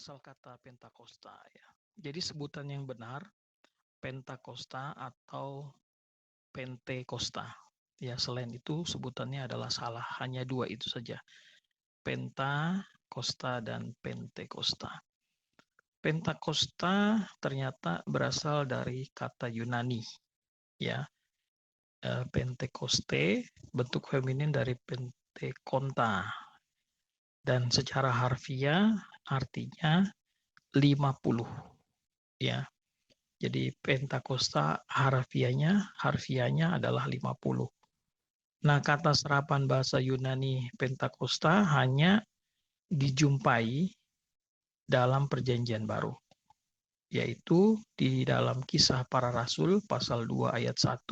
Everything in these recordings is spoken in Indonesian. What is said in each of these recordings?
asal kata Pentakosta ya. Jadi sebutan yang benar Pentakosta atau Pentekosta. Ya, selain itu sebutannya adalah salah. Hanya dua itu saja. Pentakosta dan Pentekosta. Pentakosta ternyata berasal dari kata Yunani. Ya, Pentekoste bentuk feminin dari Pentekonta. Dan secara harfiah artinya 50. Ya. Jadi Pentakosta harfiahnya adalah 50. Nah, kata serapan bahasa Yunani Pentakosta hanya dijumpai dalam Perjanjian Baru, yaitu di dalam Kisah Para Rasul pasal 2 ayat 1,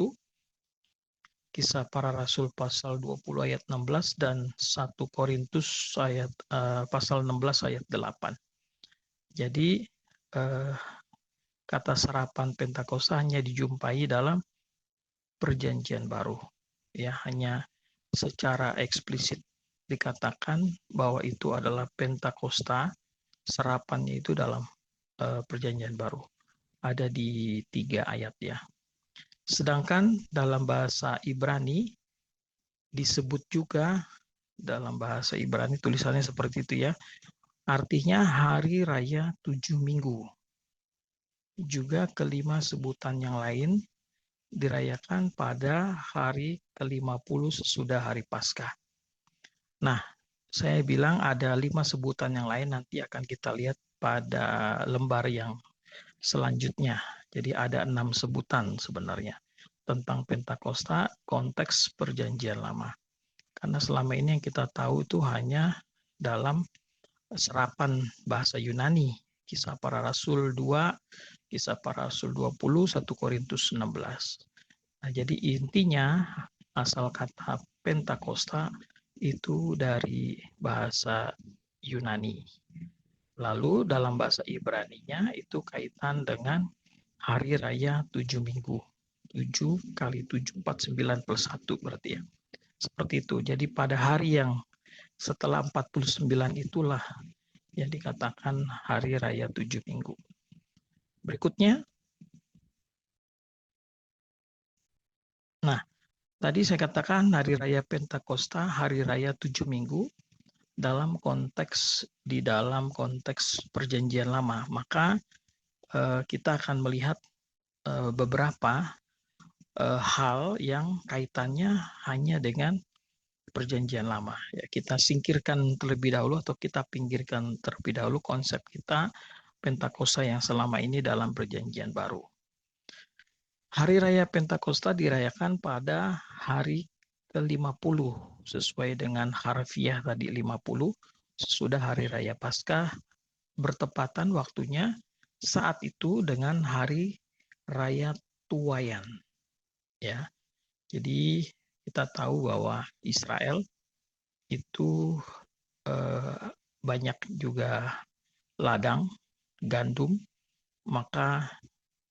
Kisah Para Rasul pasal 20 ayat 16, dan 1 Korintus pasal 16 ayat 8. Jadi kata serapan Pentakosta hanya dijumpai dalam Perjanjian Baru. Ya, hanya secara eksplisit dikatakan bahwa itu adalah Pentakosta, serapannya itu dalam Perjanjian Baru. Ada di 3 ayat ya. Sedangkan dalam bahasa Ibrani disebut juga dalam bahasa Ibrani tulisannya seperti itu ya. Artinya hari raya 7 minggu. Juga kelima sebutan yang lain dirayakan pada hari ke-50 sesudah hari Paskah. Nah, saya bilang ada 5 sebutan yang lain, nanti akan kita lihat pada lembar yang selanjutnya. Jadi ada 6 sebutan sebenarnya tentang Pentakosta konteks Perjanjian Lama. Karena selama ini yang kita tahu itu hanya dalam serapan bahasa Yunani, Kisah Para Rasul 2, Kisah Para Rasul 20, 1 Korintus 16. Nah, jadi intinya asal kata Pentakosta itu dari bahasa Yunani. Lalu dalam bahasa Ibraninya itu kaitan dengan hari raya 7 minggu. 7 kali 7, 49 plus 1 berarti ya. Seperti itu. Jadi pada hari yang setelah 49 itulah yang dikatakan hari raya 7 minggu. Berikutnya. Nah, tadi saya katakan hari raya Pentakosta, hari raya 7 minggu di dalam konteks Perjanjian Lama. Maka kita akan melihat beberapa hal yang kaitannya hanya dengan Perjanjian Lama. Ya, kita singkirkan terlebih dahulu atau kita pinggirkan terlebih dahulu konsep kita Pentakosta yang selama ini dalam Perjanjian Baru. Hari Raya Pentakosta dirayakan pada hari ke-50 sesuai dengan harfiah tadi 50 sesudah Hari Raya Paskah, bertepatan waktunya saat itu dengan Hari Raya Tuayan. Ya. Jadi kita tahu bahwa Israel itu banyak juga ladang gandum, maka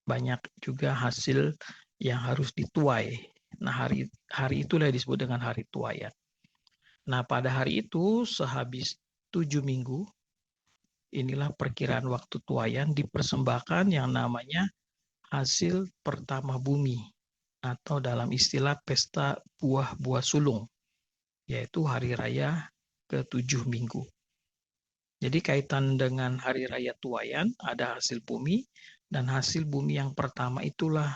banyak juga hasil yang harus dituai. Nah, hari itulah disebut dengan hari tuayan. Nah, pada hari itu sehabis 7 minggu, inilah perkiraan waktu tuayan, dipersembahkan yang namanya hasil pertama bumi atau dalam istilah pesta buah-buah sulung, yaitu hari raya ke-7 minggu. Jadi kaitan dengan hari raya tuayan ada hasil bumi, dan hasil bumi yang pertama itulah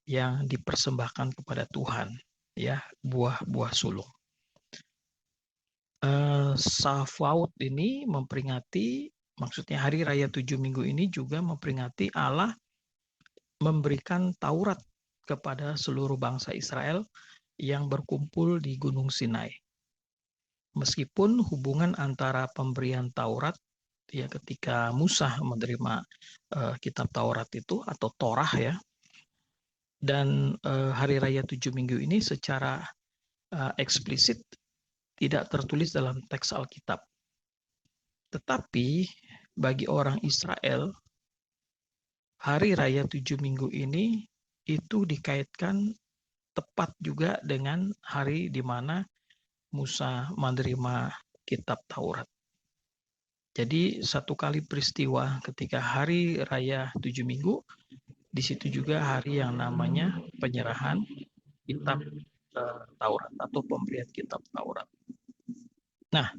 yang dipersembahkan kepada Tuhan, ya, buah-buah sulung. Shavuot ini memperingati, maksudnya hari raya 7 minggu ini juga memperingati Allah memberikan Taurat kepada seluruh bangsa Israel yang berkumpul di Gunung Sinai. Meskipun hubungan antara pemberian Taurat ya ketika Musa menerima kitab Taurat itu atau Torah ya, dan hari raya 7 minggu ini secara eksplisit tidak tertulis dalam teks Alkitab. Tetapi bagi orang Israel, hari raya 7 minggu ini itu dikaitkan tepat juga dengan hari di mana Musa menerima kitab Taurat. Jadi satu kali peristiwa ketika hari raya 7 minggu, di situ juga hari yang namanya penyerahan kitab Taurat atau pemberian kitab Taurat. Nah,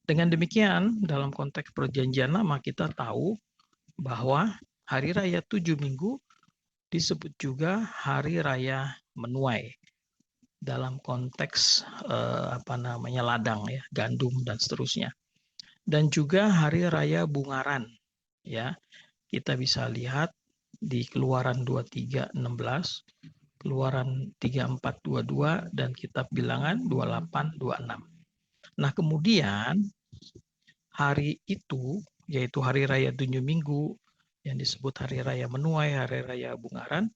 dengan demikian dalam konteks perjanjian lama kita tahu bahwa hari raya 7 minggu disebut juga hari raya menuai dalam konteks ladang ya, gandum dan seterusnya. Dan juga hari raya bungaran ya. Kita bisa lihat di Keluaran 23:16, Keluaran 34:22 dan kitab Bilangan 28:26. Nah, kemudian hari itu, yaitu hari raya 7 minggu, yang disebut hari raya menuai, hari raya bungaran,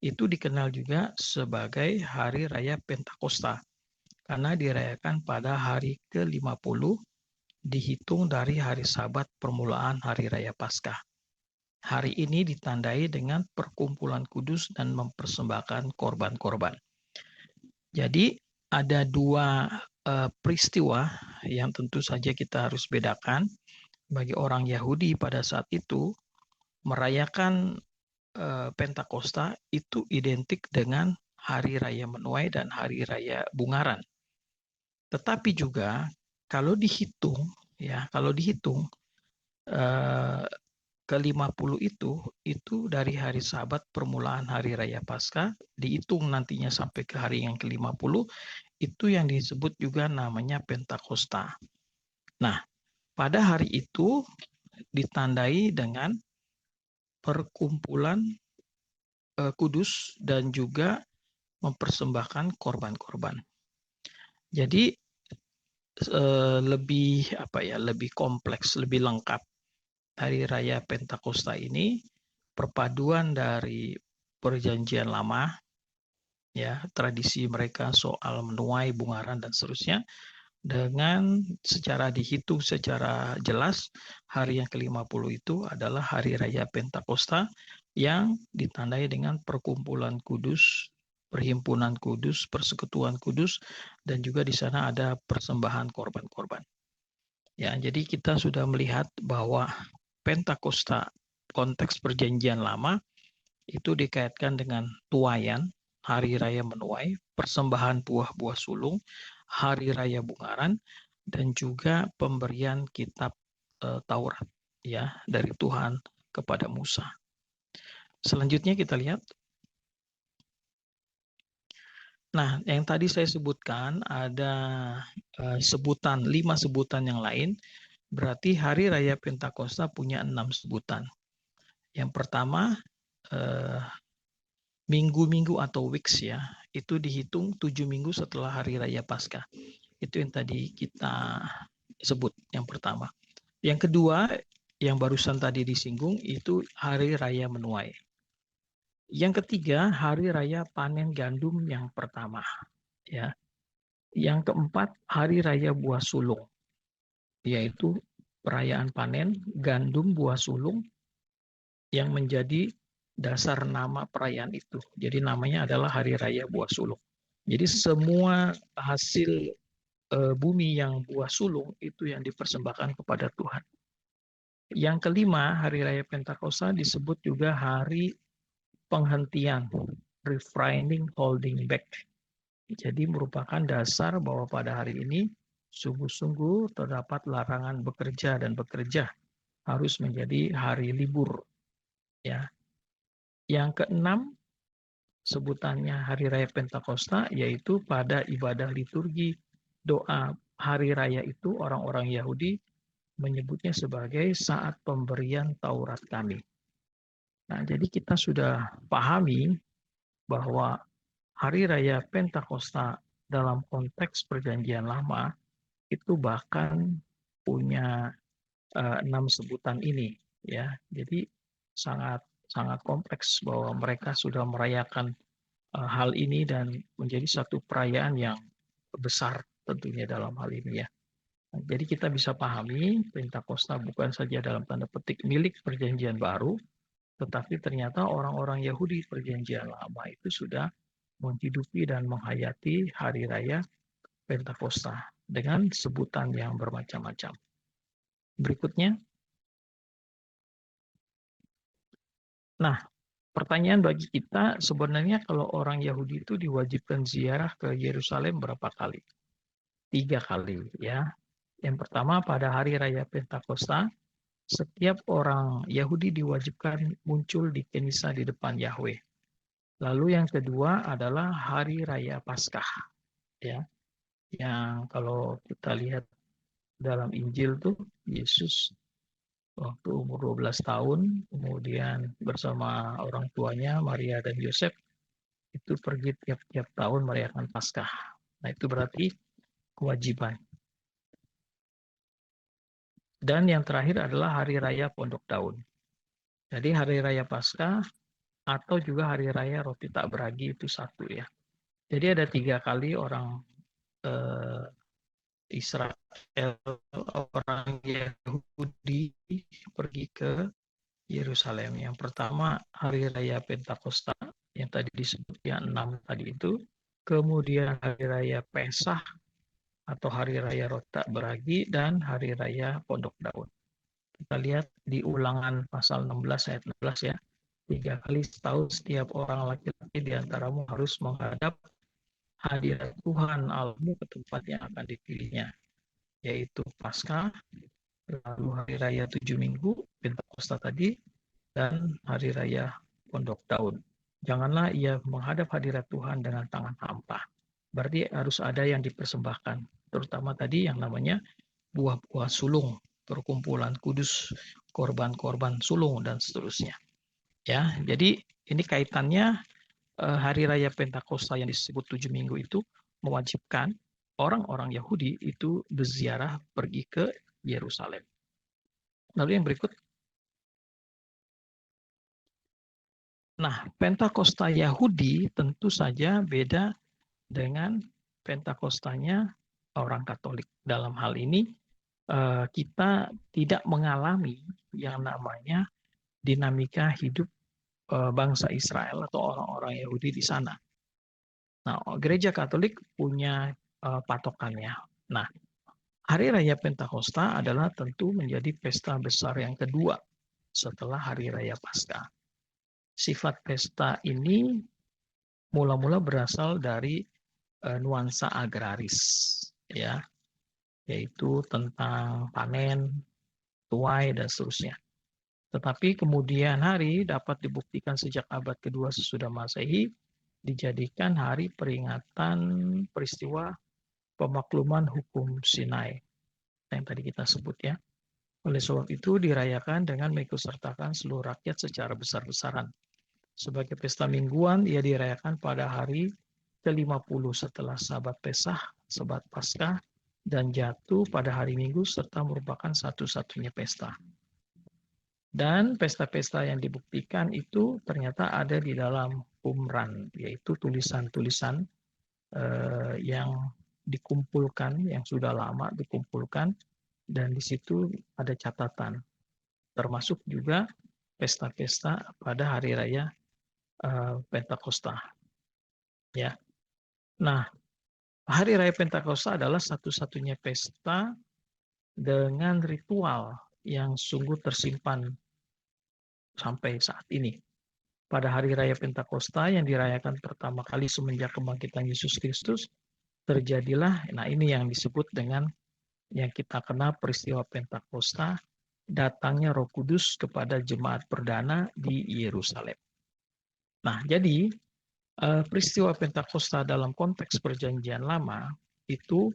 itu dikenal juga sebagai hari raya Pentakosta, karena dirayakan pada hari ke-50, dihitung dari hari Sabat permulaan hari raya Paskah. Hari ini ditandai dengan perkumpulan kudus dan mempersembahkan korban-korban. Jadi ada dua peristiwa yang tentu saja kita harus bedakan. Bagi orang Yahudi pada saat itu, merayakan Pentakosta itu identik dengan hari raya menuai dan hari raya bungaran. Tetapi juga kalau dihitung ke-50 itu dari hari Sabat permulaan hari raya Paskah, dihitung nantinya sampai ke hari yang ke-50, itu yang disebut juga namanya Pentakosta. Nah, pada hari itu ditandai dengan perkumpulan kudus dan juga mempersembahkan korban-korban. Jadi lebih kompleks, lebih lengkap. Hari Raya Pentakosta ini perpaduan dari perjanjian lama, ya, tradisi mereka soal menuai, bungaran dan seterusnya, dengan secara dihitung secara jelas hari yang ke-50 itu adalah hari raya Pentakosta yang ditandai dengan perkumpulan kudus, perhimpunan kudus, persekutuan kudus, dan juga di sana ada persembahan korban-korban. Ya, jadi kita sudah melihat bahwa Pentakosta konteks perjanjian lama itu dikaitkan dengan tuaian, hari raya menuai, persembahan buah-buah sulung, hari raya bungaran, dan juga pemberian kitab Taurat ya dari Tuhan kepada Musa. Selanjutnya kita lihat. Nah, yang tadi saya sebutkan ada 5 sebutan yang lain. Berarti hari raya Pentakosta punya 6 sebutan. Yang pertama minggu-minggu atau weeks ya, itu dihitung 7 minggu setelah hari raya Paskah. Itu yang tadi kita sebut yang pertama. Yang kedua, yang barusan tadi disinggung, itu hari raya menuai. Yang ketiga, hari raya panen gandum yang pertama. Ya. Yang keempat, hari raya buah sulung, yaitu perayaan panen gandum buah sulung yang menjadi dasar nama perayaan itu. Jadi namanya adalah hari raya buah sulung. Jadi semua hasil bumi yang buah sulung itu yang dipersembahkan kepada Tuhan. Yang kelima, hari raya Pentakosta disebut juga hari penghentian, refraining, holding back. Jadi merupakan dasar bahwa pada hari ini sungguh-sungguh terdapat larangan bekerja dan bekerja harus menjadi hari libur. Ya. Yang keenam, sebutannya hari raya Pentakosta, yaitu pada ibadah liturgi doa hari raya itu orang-orang Yahudi menyebutnya sebagai saat pemberian Taurat kami. Nah, jadi kita sudah pahami bahwa hari raya Pentakosta dalam konteks perjanjian lama itu bahkan punya 6 sebutan ini, ya. Jadi sangat kompleks bahwa mereka sudah merayakan hal ini dan menjadi satu perayaan yang besar tentunya dalam hal ini ya. Nah, jadi kita bisa pahami Pentakosta bukan saja dalam tanda petik milik perjanjian baru, tetapi ternyata orang-orang Yahudi perjanjian lama itu sudah menghidupi dan menghayati hari raya Pentakosta dengan sebutan yang bermacam-macam. berikutnya. Nah, pertanyaan bagi kita, sebenarnya kalau orang Yahudi itu diwajibkan ziarah ke Yerusalem berapa kali? 3 kali ya. Yang pertama pada hari raya Pentakosta, setiap orang Yahudi diwajibkan muncul di Kenisa di depan Yahweh. Lalu yang kedua adalah hari raya Paskah ya. Yang kalau kita lihat dalam Injil tuh Yesus waktu umur 12 tahun, kemudian bersama orang tuanya Maria dan Yosef itu pergi tiap-tiap tahun merayakan Paskah. Nah, itu berarti kewajiban. Dan yang terakhir adalah hari raya Pondok Daun. Jadi hari raya Paskah atau juga hari raya roti tak beragi itu satu ya. Jadi ada 3 kali orang Israel, orang Yahudi pergi ke Yerusalem. Yang pertama hari raya Pentakosta yang tadi disebut ya 6 tadi itu. Kemudian hari raya Pesah atau hari raya roti tak beragi dan hari raya Pondok Daun. Kita lihat di Ulangan pasal 16 ayat 16 ya. 3 kali setahun setiap orang laki-laki di antaramu harus menghadap hadirat Tuhan Allahmu ke tempat yang akan dipilihnya, yaitu Paskah, lalu hari raya 7 minggu, Pentakosta tadi, dan hari raya Pondok Daun. Janganlah ia menghadap hadirat Tuhan dengan tangan hampa. Berarti harus ada yang dipersembahkan, terutama tadi yang namanya buah-buah sulung, perkumpulan kudus, korban-korban sulung, dan seterusnya. Ya, jadi ini kaitannya hari raya Pentakosta yang disebut 7 minggu itu mewajibkan orang-orang Yahudi itu berziarah pergi ke Yerusalem. Lalu yang berikut. Nah, Pentakosta Yahudi tentu saja beda dengan Pentakostanya orang Katolik. Dalam hal ini kita tidak mengalami yang namanya dinamika hidup bangsa Israel atau orang-orang Yahudi di sana. Nah, gereja Katolik punya patokannya. Nah, hari raya Pentakosta adalah tentu menjadi pesta besar yang kedua setelah hari raya Paskah. Sifat pesta ini mula-mula berasal dari nuansa agraris, ya, yaitu tentang panen, tuai, dan seterusnya. Tetapi kemudian hari dapat dibuktikan sejak abad kedua sesudah Masehi dijadikan hari peringatan peristiwa pemakluman hukum Sinai yang tadi kita sebut ya. Oleh sebab itu dirayakan dengan mengikutsertakan seluruh rakyat secara besar-besaran. Sebagai pesta mingguan, ia dirayakan pada hari ke-50 setelah Sabat Pesah, Sabat Paskah, dan jatuh pada hari Minggu serta merupakan satu-satunya pesta. Dan pesta-pesta yang dibuktikan itu ternyata ada di dalam Qumran, yaitu tulisan-tulisan yang dikumpulkan, yang sudah lama dikumpulkan, dan di situ ada catatan, termasuk juga pesta-pesta pada hari raya Pentakosta. Ya, nah hari raya Pentakosta adalah satu-satunya pesta dengan ritual yang sungguh tersimpan sampai saat ini. Pada hari raya Pentakosta yang dirayakan pertama kali semenjak kebangkitan Yesus Kristus, terjadilah, nah ini yang disebut dengan yang kita kenal peristiwa Pentakosta, datangnya Roh Kudus kepada jemaat perdana di Yerusalem. Nah, jadi peristiwa Pentakosta dalam konteks Perjanjian Lama itu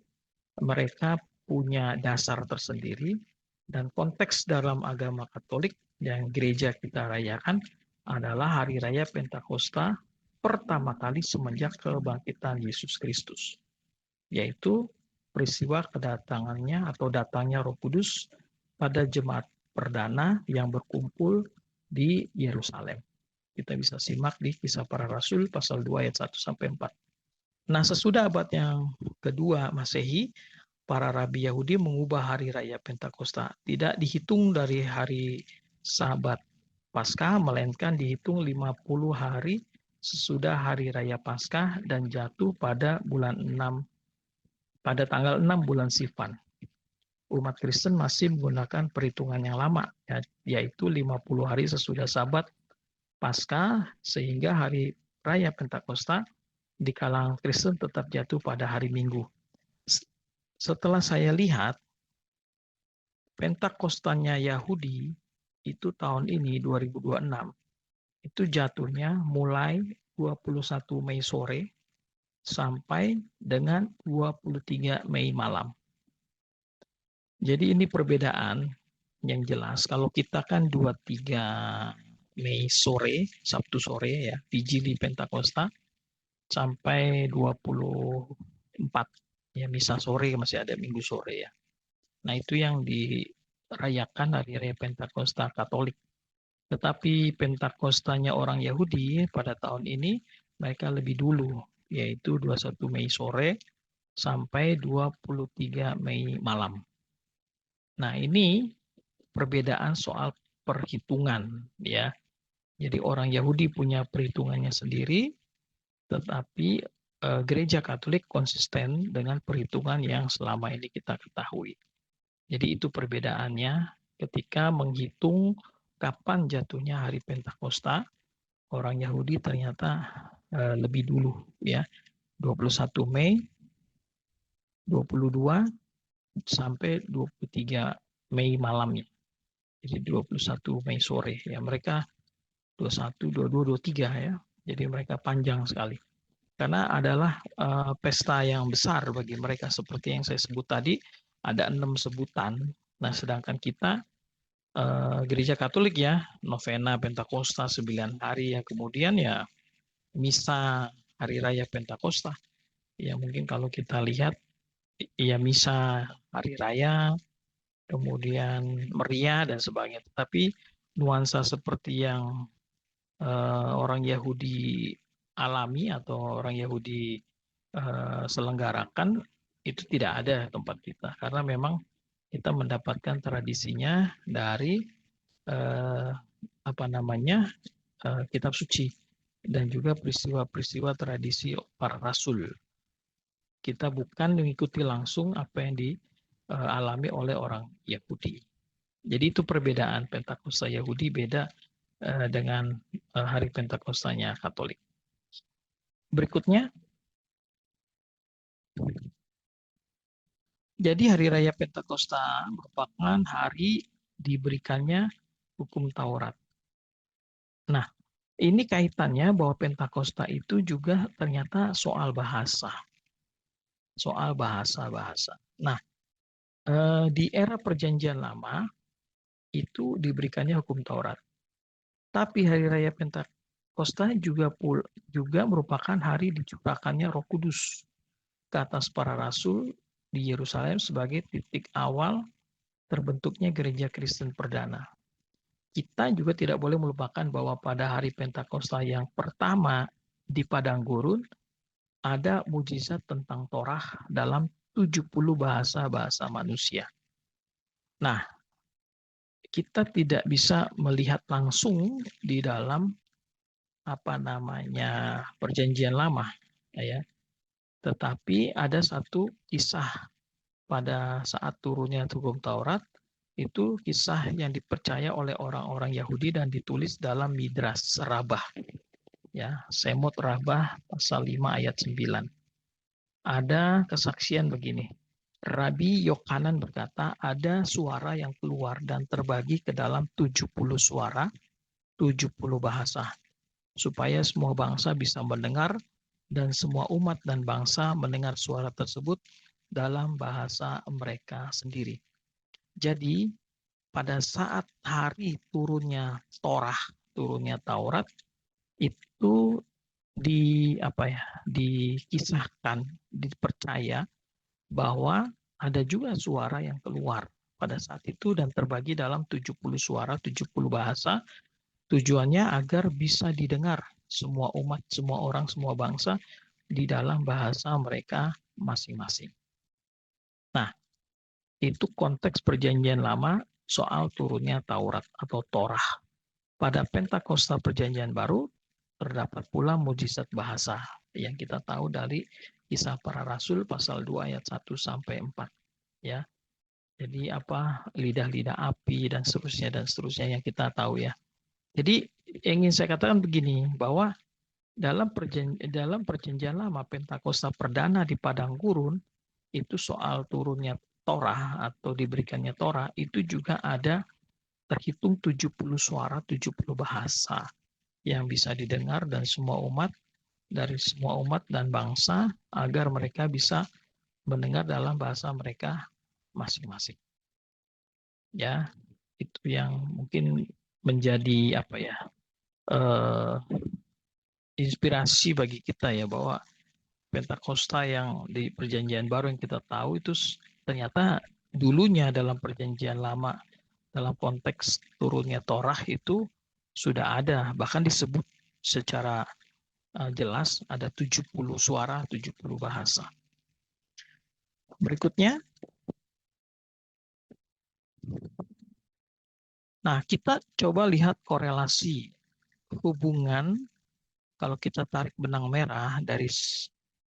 mereka punya dasar tersendiri, dan konteks dalam agama Katolik yang gereja kita rayakan adalah hari raya Pentakosta pertama kali semenjak kebangkitan Yesus Kristus, yaitu peristiwa kedatangannya atau datangnya Roh Kudus pada jemaat perdana yang berkumpul di Yerusalem. Kita bisa simak di Kisah Para Rasul pasal 2 ayat 1-4. Nah, sesudah abad yang kedua Masehi, para rabi Yahudi mengubah hari raya Pentakosta. Tidak dihitung dari hari Sabat Paskah, melainkan dihitung 50 hari sesudah hari raya Paskah dan jatuh pada bulan 6, pada tanggal 6 bulan Sivan. umat Kristen masih menggunakan perhitungan yang lama, yaitu 50 hari sesudah Sabat Paskah, sehingga hari raya Pentakosta di kalangan Kristen tetap jatuh pada hari Minggu. Setelah saya lihat, Pentakostanya Yahudi itu tahun ini 2026, itu jatuhnya mulai 21 Mei sore sampai dengan 23 Mei malam. Jadi ini perbedaan yang jelas. Kalau kita kan 23 Mei sore, Sabtu sore ya, Vigili Pentakosta, sampai 24 ya, misa sore, masih ada Minggu sore ya. Nah, itu yang dirayakan hari raya Pentakosta Katolik. Tetapi Pentakostanya orang Yahudi pada tahun ini mereka lebih dulu, yaitu 21 Mei sore sampai 23 Mei malam. Nah, ini perbedaan soal perhitungan ya. Jadi orang Yahudi punya perhitungannya sendiri, tetapi gereja Katolik konsisten dengan perhitungan yang selama ini kita ketahui. Jadi itu perbedaannya ketika menghitung kapan jatuhnya hari Pentakosta, orang Yahudi ternyata lebih dulu ya. 21 Mei, 22 sampai 23 Mei malamnya. Jadi 21 Mei sore ya, mereka 21, 22, 23 ya. Jadi mereka panjang sekali. Karena adalah pesta yang besar bagi mereka, seperti yang saya sebut tadi, ada 6 sebutan. Nah, sedangkan kita gereja Katolik ya, novena Pentakosta 9 hari ya, kemudian ya misa hari raya Pentakosta. Ya mungkin kalau kita lihat ya misa hari raya, kemudian meriah dan sebagainya. Tapi nuansa seperti yang orang Yahudi alami atau orang Yahudi selenggarakan itu tidak ada tempat kita, karena memang kita mendapatkan tradisinya dari kitab suci dan juga peristiwa-peristiwa tradisi para rasul. Kita bukan mengikuti langsung apa yang dialami oleh orang Yahudi. Jadi itu perbedaan Pentakosta Yahudi beda dengan hari Pentakostanya Katolik. Berikutnya, jadi hari raya Pentakosta merupakan hari diberikannya hukum Taurat. Nah, ini kaitannya bahwa Pentakosta itu juga ternyata soal bahasa. Soal bahasa-bahasa. Nah, di era Perjanjian Lama itu diberikannya hukum Taurat. Tapi hari raya Pentakosta juga merupakan hari dicurahkannya Roh Kudus ke atas para rasul di Yerusalem sebagai titik awal terbentuknya gereja Kristen perdana. Kita juga tidak boleh melupakan bahwa pada hari Pentakosta yang pertama di padang gurun ada mujizat tentang Torah dalam 70 bahasa manusia. Nah, kita tidak bisa melihat langsung di dalam Perjanjian Lama ya. Tetapi ada satu kisah pada saat turunnya hukum Taurat, itu kisah yang dipercaya oleh orang-orang Yahudi dan ditulis dalam Midrash Rabbah. Ya, Semot Rabbah pasal 5 ayat 9. Ada kesaksian begini. Rabi Yohanan berkata, ada suara yang keluar dan terbagi ke dalam 70 suara, 70 bahasa, supaya semua bangsa bisa mendengar dan semua umat dan bangsa mendengar suara tersebut dalam bahasa mereka sendiri. Jadi pada saat hari turunnya Torah, turunnya Taurat, itu dikisahkan, dipercaya bahwa ada juga suara yang keluar pada saat itu dan terbagi dalam 70 suara, 70 bahasa, tujuannya agar bisa didengar semua umat, semua orang, semua bangsa di dalam bahasa mereka masing-masing. Nah, itu konteks Perjanjian Lama soal turunnya Taurat atau Torah. Pada Pentakosta Perjanjian Baru terdapat pula mujizat bahasa yang kita tahu dari Kisah Para Rasul pasal 2 ayat 1 sampai 4 ya. Jadi apa lidah-lidah api dan seterusnya yang kita tahu ya. Jadi yang ingin saya katakan begini bahwa dalam perjanjian lama Pentakosta perdana di padang gurun itu soal turunnya Torah atau diberikannya Torah itu juga ada terhitung 70 suara, 70 bahasa yang bisa didengar dan semua umat dari semua umat dan bangsa agar mereka bisa mendengar dalam bahasa mereka masing-masing. Ya, itu yang mungkin menjadi apa ya? eh, inspirasi bagi kita ya bahwa Pentakosta yang di Perjanjian Baru yang kita tahu itu ternyata dulunya dalam Perjanjian Lama dalam konteks turunnya Torah itu sudah ada, bahkan disebut secara jelas ada 70 suara, 70 bahasa. Berikutnya, nah kita coba lihat korelasi hubungan kalau kita tarik benang merah dari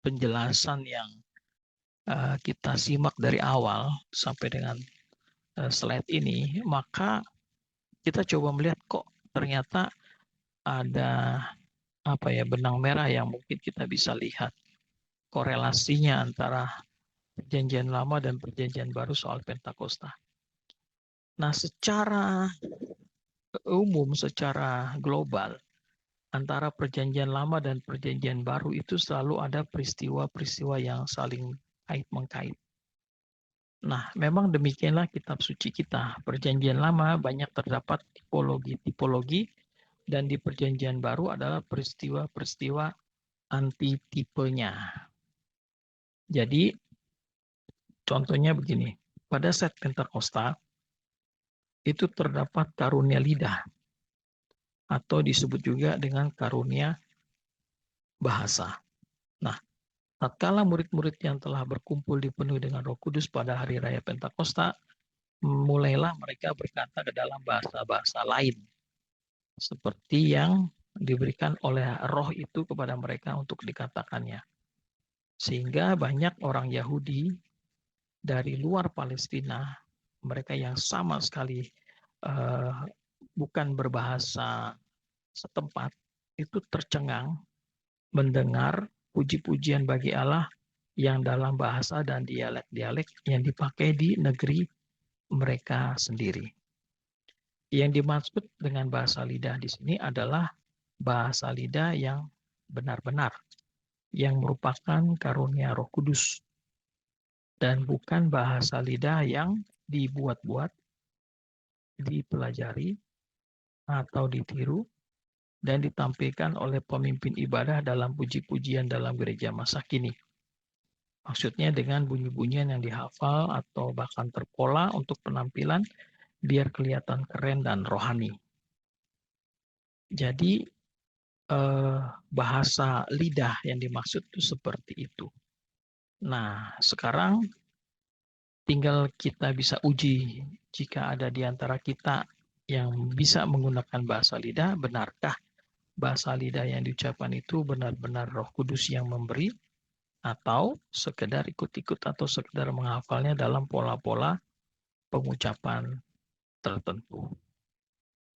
penjelasan yang kita simak dari awal sampai dengan slide ini, maka kita coba melihat kok ternyata ada apa ya benang merah yang mungkin kita bisa lihat korelasinya antara Perjanjian Lama dan Perjanjian Baru soal Pentakosta. Nah, secara umum, secara global, antara Perjanjian Lama dan Perjanjian Baru itu selalu ada peristiwa-peristiwa yang saling kait-mengkait. Nah, memang demikianlah kitab suci kita. Perjanjian Lama banyak terdapat tipologi-tipologi dan di Perjanjian Baru adalah peristiwa-peristiwa antitipenya. Jadi, contohnya begini. Pada saat Pentakosta, itu terdapat karunia lidah atau disebut juga dengan karunia bahasa. Nah, tatkala murid-murid yang telah berkumpul dipenuhi dengan Roh Kudus pada hari raya Pentakosta, mulailah mereka berkata ke dalam bahasa-bahasa lain seperti yang diberikan oleh Roh itu kepada mereka untuk dikatakannya. Sehingga banyak orang Yahudi dari luar Palestina, mereka yang sama sekali bukan berbahasa setempat, itu tercengang mendengar puji-pujian bagi Allah yang dalam bahasa dan dialek-dialek yang dipakai di negeri mereka sendiri. Yang dimaksud dengan bahasa lidah di sini adalah bahasa lidah yang benar-benar, yang merupakan karunia Roh Kudus, dan bukan bahasa lidah yang dibuat-buat, dipelajari, atau ditiru, dan ditampilkan oleh pemimpin ibadah dalam puji-pujian dalam gereja masa kini. Maksudnya dengan bunyi-bunyian yang dihafal atau bahkan terpola untuk penampilan biar kelihatan keren dan rohani. Jadi bahasa lidah yang dimaksud itu seperti itu. Nah, sekarang tinggal kita bisa uji jika ada di antara kita yang bisa menggunakan bahasa lidah, benarkah bahasa lidah yang diucapkan itu benar-benar Roh Kudus yang memberi atau sekedar ikut-ikut atau sekedar menghafalnya dalam pola-pola pengucapan tertentu.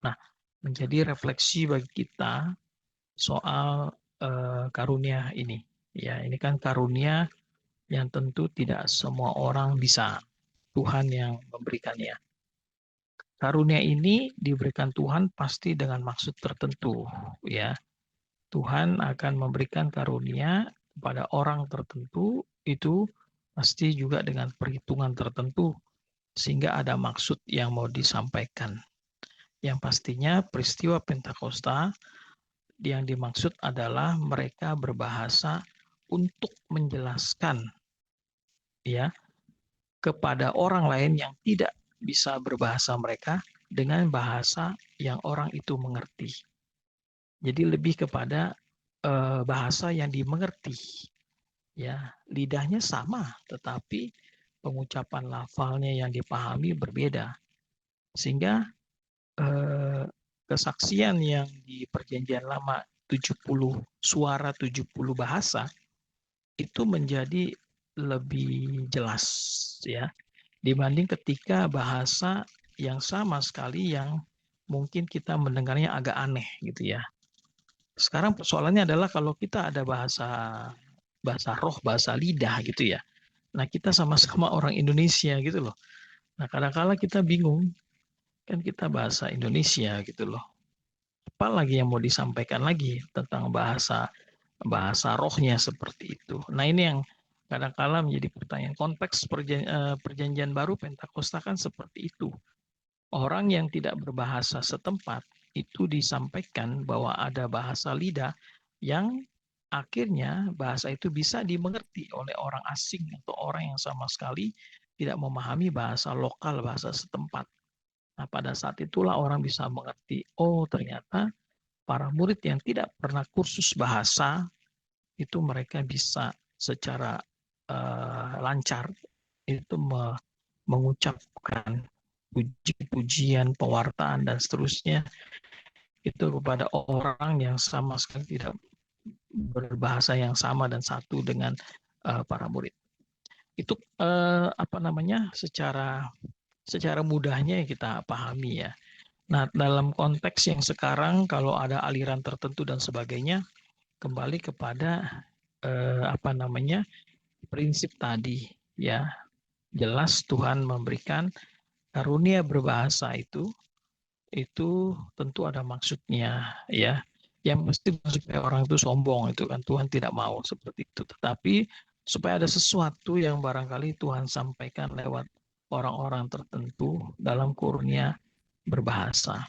Nah, menjadi refleksi bagi kita soal karunia ini. Ya, ini kan karunia yang tentu tidak semua orang bisa. Tuhan yang memberikannya. Karunia ini diberikan Tuhan pasti dengan maksud tertentu, ya. Tuhan akan memberikan karunia kepada orang tertentu itu pasti juga dengan perhitungan tertentu sehingga ada maksud yang mau disampaikan. Yang pastinya peristiwa Pentakosta yang dimaksud adalah mereka berbahasa untuk menjelaskan ya kepada orang lain yang tidak bisa berbahasa mereka dengan bahasa yang orang itu mengerti. Jadi lebih kepada bahasa yang dimengerti. Ya, lidahnya sama, tetapi pengucapan lafalnya yang dipahami berbeda. Sehingga kesaksian yang di Perjanjian Lama 70 suara 70 bahasa itu menjadi lebih jelas ya. dibanding ketika bahasa yang sama sekali yang mungkin kita mendengarnya agak aneh gitu ya. Sekarang persoalannya adalah kalau kita ada bahasa bahasa roh, bahasa lidah gitu ya. Nah, kita sama-sama orang Indonesia gitu loh. Nah, kadang-kala kita bingung, kan kita bahasa Indonesia gitu loh. Apalagi yang mau disampaikan lagi tentang bahasa bahasa rohnya seperti itu. Nah, ini yang kadang-kala menjadi pertanyaan. Konteks perjanjian baru Pentakosta kan seperti itu. Orang yang tidak berbahasa setempat itu disampaikan bahwa ada bahasa lidah yang akhirnya bahasa itu bisa dimengerti oleh orang asing atau orang yang sama sekali tidak memahami bahasa lokal, bahasa setempat. Nah, pada saat itulah orang bisa mengerti, oh ternyata para murid yang tidak pernah kursus bahasa itu mereka bisa secara lancar itu mengucapkan puji-pujian, pewartaan dan seterusnya itu kepada orang yang sama sekali tidak berbahasa yang sama dan satu dengan para murid. Itu apa namanya secara mudahnya kita pahami ya. Nah, dalam konteks yang sekarang kalau ada aliran tertentu dan sebagainya kembali kepada apa namanya prinsip tadi ya. Jelas Tuhan memberikan karunia berbahasa itu tentu ada maksudnya ya. Yang mesti supaya orang itu sombong itu kan Tuhan tidak mau seperti itu. Tetapi supaya ada sesuatu yang barangkali Tuhan sampaikan lewat orang-orang tertentu dalam kurnia berbahasa.